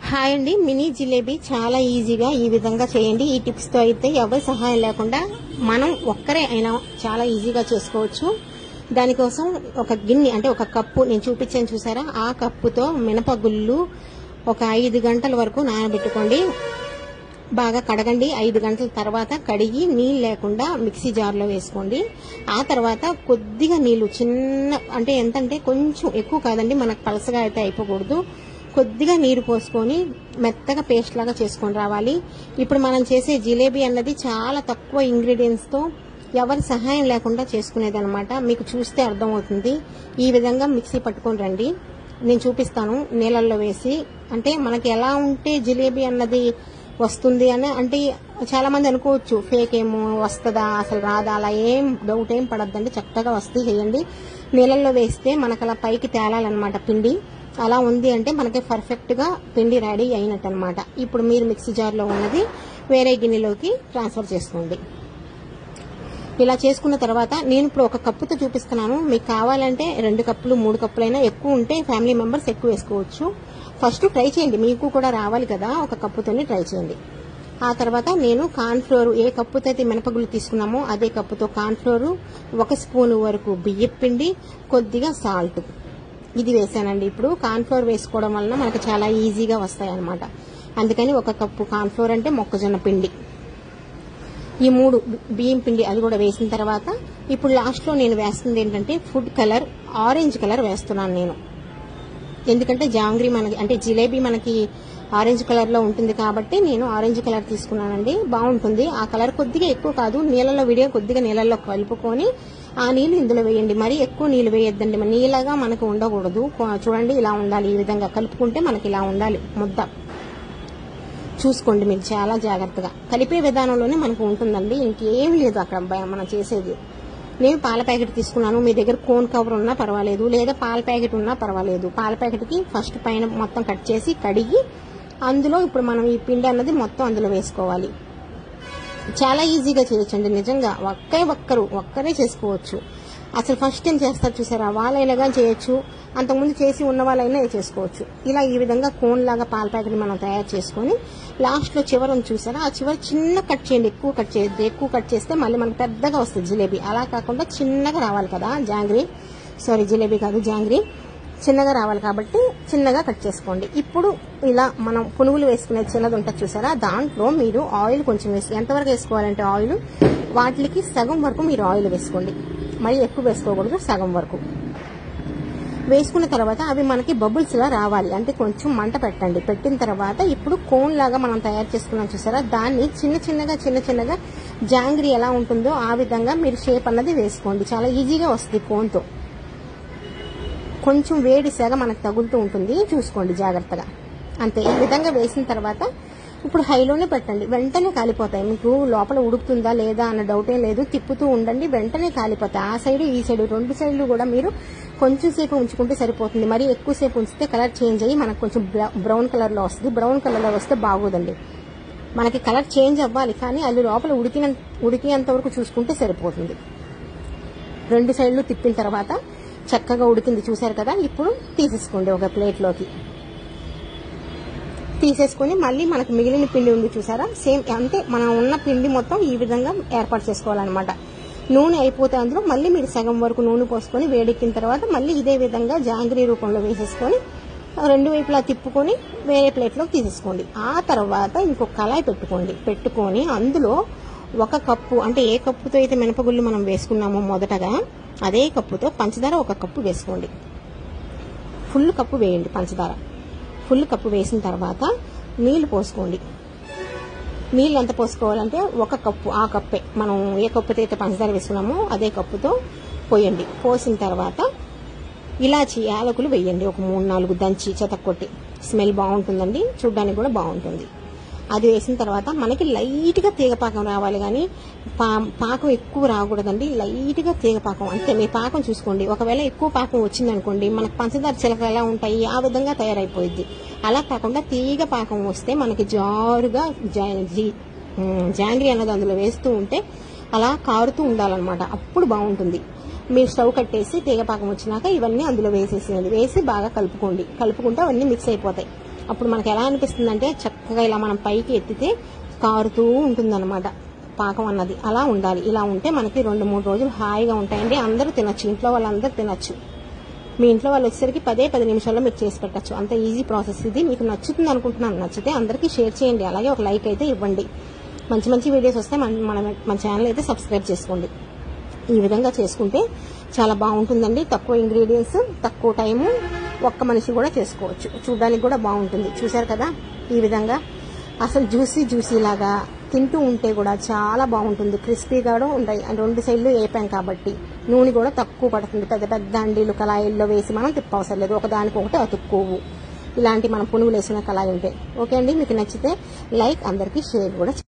Hi అండి, mini jalebi చాలా ఈజీగా ఈ విధంగా చేయండి. ఈ టిప్స్ తో అయితే ఎవరి సహాయం లేకుండా మనం ఒక్కరే అయినా చాలా ఈజీగా చేసుకోవచ్చు. దానికోసం ఒక గిన్నె అంటే ఒక కప్పు నేను చూపించాను చూసారా, ఆ కప్పుతో మినపగుళ్ళు ఒక 5 గంటల వరకు నానబెట్టుకోండి. బాగా కడగండి. 5 గంటల తర్వాత కడిగి నీళ్ళు లేకుండా మిక్సీ జార్లో వేసుకోండి. ఆ తర్వాత కొద్దిగా నీళ్లు చిన్న అంటే ఎంతంటే కొంచెం ఎక్కువ కాదండి, మనకు పలసగా అయితే అయిపోకూడదు. కొద్దిగా నీరు పోసుకొని మెత్తగా పేస్ట్ లాగా చేసుకొని రావాలి. ఇప్పుడు మనం చేసే జిలేబీ అన్నది చాలా తక్కువ ఇంగ్రీడియంట్స్ తో ఎవరి సహాయం లేకుండా చేసుకునేది అనమాట. మీకు చూస్తే అర్థమవుతుంది. ఈ విధంగా మిక్సీ పట్టుకొని రండి. నేను చూపిస్తాను నీళ్ళల్లో వేసి. అంటే మనకి ఎలా ఉంటే జిలేబీ అన్నది వస్తుంది అని అంటే చాలా మంది అనుకోవచ్చు, ఫేక్ ఏమో వస్తుందా అసలు రాదా, అలా ఏం డౌట్ ఏం పడద్దండి. చక్కగా వస్తే చేయండి. నీళ్ళల్లో వేస్తే మనకు అలా పైకి తేలాలన్నమాట పిండి. అలా ఉంది అంటే మనకి పర్ఫెక్ట్ గా పిండి రెడీ అయినట్టు అనమాట. ఇప్పుడు మీరు మిక్సీ జార్లో ఉన్నది వేరే గిన్నెలోకి ట్రాన్స్ఫర్ చేసుకోండి. ఇలా చేసుకున్న తర్వాత నేను ఇప్పుడు ఒక కప్పుతో చూపిస్తున్నాను. మీకు కావాలంటే 2 కప్పులు 3 కప్పులైనా, ఎక్కువ ఉంటే ఫ్యామిలీ మెంబర్స్ ఎక్కువ వేసుకోవచ్చు. ఫస్ట్ ట్రై చేయండి, మీకు కూడా రావాలి కదా, ఒక కప్పుతోనే ట్రై చేయండి. ఆ తర్వాత నేను కార్న్ ఫ్లోర్ ఏ కప్పుతో అయితే మినపగుళ్ళు తీసుకున్నామో అదే కప్పుతో కార్న్ ఫ్లోర్, 1 స్పూన్ వరకు బియ్యం పిండి, కొద్దిగా సాల్ట్ ఇది వేసానండి. ఇప్పుడు కార్న్ ఫ్లోర్ వేసుకోవడం వలన మనకు చాలా ఈజీగా వస్తాయి అనమాట. అందుకని 1 కప్పు కార్న్ ఫ్లోర్ అంటే మొక్కజొన్న పిండి, ఈ 3 బియ్యం పిండి అది కూడా వేసిన తర్వాత ఇప్పుడు లాస్ట్ లో నేను వేస్తుంది ఏంటంటే ఫుడ్ కలర్, ఆరెంజ్ కలర్ వేస్తున్నాను నేను. ఎందుకంటే జాంగ్రీ మనకి అంటే జిలేబీ మనకి ఆరెంజ్ కలర్ లో ఉంటుంది కాబట్టి నేను ఆరెంజ్ కలర్ తీసుకున్నానండి. బాగుంటుంది ఆ కలర్. కొద్దిగా ఎక్కువ కాదు, నీళ్ళలో విడిగా కొద్దిగా నీళ్ళలో కలుపుకొని ఆ నీళ్లు ఇందులో వేయండి. మరీ ఎక్కువ నీళ్లు వేయొద్దండి, నీళ్ళగా మనకు ఉండకూడదు. చూడండి ఇలా ఉండాలి. ఈ విధంగా కలుపుకుంటే మనకి ఇలా ఉండాలి ముద్ద. చూసుకోండి మీరు చాలా జాగ్రత్తగా. కలిపే విధానంలోనే మనకు ఉంటుందండి, ఇంకేం లేదు అక్కడ మనం చేసేది. నేను పాల ప్యాకెట్ తీసుకున్నాను. మీ దగ్గర కోన్ కవర్ ఉన్నా పర్వాలేదు, లేదా పాల ప్యాకెట్ ఉన్నా పర్వాలేదు. పాల ప్యాకెట్కి ఫస్ట్ పైన మొత్తం కట్ చేసి కడిగి అందులో ఇప్పుడు మనం ఈ పిండి అన్నది మొత్తం అందులో వేసుకోవాలి. చాలా ఈజీగా చేయొచ్చండి నిజంగా. ఒక్కరే చేసుకోవచ్చు. అసలు ఫస్ట్ టైం చేస్తారు చూసారా, వాళ్ళైనా కానీ చేయొచ్చు, అంతకుముందు చేసి ఉన్న వాళ్ళైనా చేసుకోవచ్చు. ఇలా ఈ విధంగా కోన్ లాగా పాల ప్యాకెట్ మనం తయారు చేసుకొని లాస్ట్ లో చివరను చూసారా, ఆ చివరి చిన్న కట్ చేయండి. ఎక్కువ కట్ చేయొద్దు, ఎక్కువ కట్ చేస్తే మళ్ళీ మనకు పెద్దగా వస్తుంది జిలేబీ. అలా కాకుండా చిన్నగా రావాలి కదా జిలేబీ కాదు జాంగ్రీ, చిన్నగా రావాలి కాబట్టి చిన్నగా కట్ చేసుకోండి. ఇప్పుడు ఇలా మనం పునుగులు వేసుకునే చిన్నది ఉంటుంది చూసారా, దాంట్లో మీరు ఆయిల్ కొంచెం వేసి, ఎంతవరకు వేసుకోవాలంటే ఆయిల్ వాటికి సగం వరకు మీరు ఆయిల్ వేసుకోండి. మరీ ఎక్కువ వేసుకోకూడదు, సగం వరకు వేసుకున్న తర్వాత అవి మనకి బబుల్స్ లా రావాలి. అంటే కొంచెం మంట పెట్టండి. పెట్టిన తర్వాత ఇప్పుడు కోన్ లాగా మనం తయారు చేసుకున్నాం చూసారా, దాన్ని చిన్న చిన్నగా జాంగ్రీ ఎలా ఉంటుందో ఆ విధంగా మీరు షేప్ అన్నది వేసుకోండి. చాలా ఈజీగా వస్తుంది కోన్తో. కొంచెం వేడి సెగ మనకు తగులుతూ ఉంటుంది, చూసుకోండి జాగ్రత్తగా. అంతే. ఈ విధంగా వేసిన తర్వాత ఇప్పుడు హైలోనే పెట్టండి. వెంటనే కాలిపోతాయి. మీకు లోపల ఉడుకుతుందా లేదా అన్న డౌట్ ఏం లేదు. తిప్పుతూ ఉండండి, వెంటనే కాలిపోతాయి. ఆ సైడ్ ఈ సైడ్ 2 సైడ్లు కూడా మీరు కొంచెం సేపు ఉంచుకుంటే సరిపోతుంది. మరి ఎక్కువసేపు ఉంచితే కలర్ చేంజ్ అయ్యి మనకు కొంచెం బ్రౌన్ కలర్ లో వస్తుంది. బ్రౌన్ కలర్ లో వస్తే బాగోదండి. మనకి కలర్ చేంజ్ అవ్వాలి, కానీ అది లోపల ఉడికినంత వరకు చూసుకుంటే సరిపోతుంది. 2 సైడ్లు తిప్పిన తర్వాత చక్కగా ఉడికింది చూసారు కదా. ఇప్పుడు తీసేసుకోండి ఒక ప్లేట్లోకి. తీసేసుకుని మళ్ళీ మనకు మిగిలిన పిండి ఉంది చూసారా, సేమ్ అంటే మనం ఉన్న పిండి మొత్తం ఈ విధంగా ఏర్పాటు చేసుకోవాలన్నమాట. నూనె అయిపోతే అందులో మళ్ళీ మీరు సగం వరకు నూనె పోసుకొని వేడెక్కిన తర్వాత మళ్ళీ ఇదే విధంగా జాంగ్రీ రూపంలో వేసేసుకొని 2 వైపులా తిప్పుకొని వేరే ప్లేట్లోకి తీసేసుకోండి. ఆ తర్వాత ఇంకొక కళాయి పెట్టుకొని అందులో 1 కప్పు అంటే ఏ కప్పుతో అయితే మినపగుళ్ళు మనం వేసుకున్నామో మొదటగా అదే కప్పుతో పంచదార 1 కప్పు వేసుకోండి. ఫుల్ కప్పు వేయండి పంచదార. ఫుల్ కప్పు వేసిన తర్వాత నీళ్లు పోసుకోండి. నీళ్ళు ఎంత పోసుకోవాలంటే 1 కప్పు, ఆ కప్పే మనం ఏ కప్పుతో అయితే పంచదార వేసుకున్నామో అదే కప్పుతో పోయండి. పోసిన తర్వాత ఇలాచి యాలకులు వేయండి, ఒక 3-4 దంచి చెతక్కొట్టి. స్మెల్ బాగుంటుందండి, చూడ్డానికి కూడా బాగుంటుంది. అది వేసిన తర్వాత మనకి లైట్ గా తీగపాకం రావాలి, కానీ పాకం ఎక్కువ రాకూడదండి. లైట్ గా తీగపాకం అంతే. మీ పాకం చూసుకోండి. ఒకవేళ ఎక్కువ పాకం వచ్చిందనుకోండి, మనకు పంచదార చిలకలు ఎలా ఉంటాయి ఆ విధంగా తయారైపోయింది. అలా కాకుండా తీగ పాకం వస్తే మనకి జారుగా జాంగ్రీ అన్నది అందులో వేస్తూ ఉంటే అలా కారుతూ ఉండాలన్నమాట. అప్పుడు బాగుంటుంది. మీరు స్టవ్ కట్టేసి తీగపాకం వచ్చినాక ఇవన్నీ అందులో వేసేసేయండి. వేసి బాగా కలుపుకుంటే అవన్నీ మిక్స్ అయిపోతాయి. అప్పుడు మనకు ఎలా అనిపిస్తుంది అంటే చక్కగా ఇలా మనం పైకి ఎత్తితే కారుతూ ఉంటుందన్నమాట పాకం అన్నది. అలా ఉండాలి. ఇలా ఉంటే మనకి 2-3 రోజులు హాయిగా ఉంటాయండి. అందరూ తినొచ్చు, ఇంట్లో వాళ్ళందరూ తినొచ్చు. మీ ఇంట్లో వాళ్ళు వచ్చేసరికి 10 నిమిషాల్లో మీకు చేసి పెట్టచ్చు. అంత ఈజీ ప్రాసెస్ ఇది. మీకు నచ్చుతుంది అనుకుంటున్నాను. నచ్చితే అందరికీ షేర్ చేయండి. అలాగే ఒక లైక్ అయితే ఇవ్వండి. మంచి మంచి వీడియోస్ వస్తే మన ఛానల్ అయితే సబ్స్క్రైబ్ చేసుకోండి. ఈ విధంగా చేసుకుంటే చాలా బాగుంటుందండి. తక్కువ ఇంగ్రీడియంట్స్, తక్కువ టైము, ఒక్క మనిషి కూడా చేసుకోవచ్చు. చూడడానికి కూడా బాగుంటుంది. చూసారు కదా ఈ విధంగా అసలు జ్యూసీ లాగా తింటూ ఉంటే కూడా చాలా బాగుంటుంది. క్రిస్పీగా కూడా ఉంటాయి. 2 సైడ్లు వేపాం కాబట్టి నూనె కూడా తక్కువ పడుతుంది. పెద్ద పెద్ద అండీలు కళాయిల్లో వేసి మనం తిప్పవసరం లేదు. ఒకదానికొకటి అతుక్కోవు ఇలాంటి మనం పునుగులు వేసిన కళాయి ఉంటే. ఓకే అండి, మీకు నచ్చితే లైక్, అందరికీ షేర్ కూడా